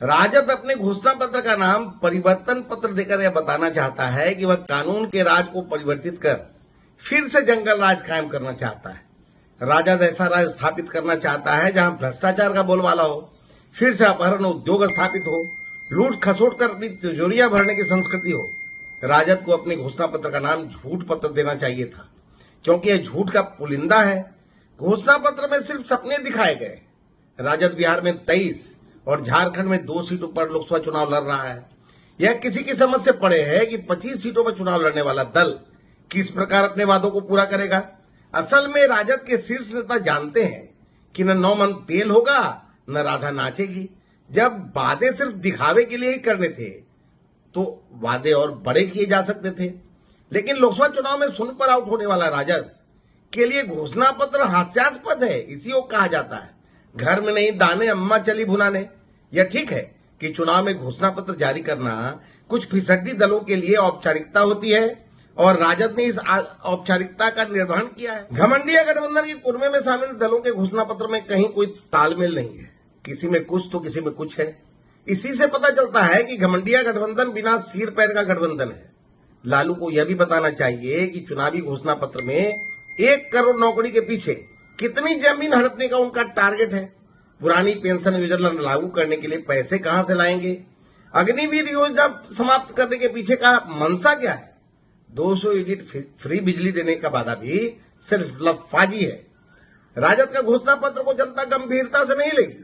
राजद अपने घोषणा पत्र का नाम परिवर्तन पत्र देकर यह बताना चाहता है कि वह कानून के राज को परिवर्तित कर फिर से जंगल राज कायम करना चाहता है। राजद ऐसा राज स्थापित करना चाहता है जहां भ्रष्टाचार का बोलबाला हो, फिर से अपहरण उद्योग स्थापित हो, लूट खसोट कर अपनी तिजोरियां भरने की संस्कृति हो। राजद को अपने घोषणा पत्र का नाम झूठ पत्र देना चाहिए था, क्योंकि यह झूठ का पुलिंदा है। घोषणा पत्र में सिर्फ सपने दिखाए गए। राजद बिहार में 23 और झारखंड में 2 सीटों पर लोकसभा चुनाव लड़ रहा है। यह किसी की समझ से परे है कि 25 सीटों पर चुनाव लड़ने वाला दल किस प्रकार अपने वादों को पूरा करेगा। असल में राजद के शीर्ष नेता जानते हैं कि न 9 मन तेल होगा न राधा नाचेगी। जब वादे सिर्फ दिखावे के लिए ही करने थे तो वादे और बड़े किए जा सकते थे, लेकिन लोकसभा चुनाव में सुन पर आउट होने वाला राजद के लिए घोषणा पत्र हास्यास्पद है। इसी को कहा जाता है घर में नहीं दाने अम्मा चली भुनाने। यह ठीक है कि चुनाव में घोषणा पत्र जारी करना कुछ फिसड्डी दलों के लिए औपचारिकता होती है और राजद ने इस औपचारिकता का निर्वहन किया है। घमंडिया गठबंधन के कुर्मे में शामिल दलों के घोषणा पत्र में कहीं कोई तालमेल नहीं है। किसी में कुछ तो किसी में कुछ है। इसी से पता चलता है कि घमंडिया गठबंधन बिना सिर पैर का गठबंधन है। लालू को यह भी बताना चाहिए कि चुनावी घोषणा पत्र में 1 करोड़ नौकरी के पीछे कितनी जमीन हड़पने का उनका टारगेट है। पुरानी पेंशन योजना लागू करने के लिए पैसे कहां से लाएंगे। अग्निवीर योजना समाप्त करने के पीछे का मंशा क्या है। 200 यूनिट फ्री बिजली देने का वादा भी सिर्फ लफाजी है। राजद का घोषणा पत्र को जनता गंभीरता से नहीं लेगी।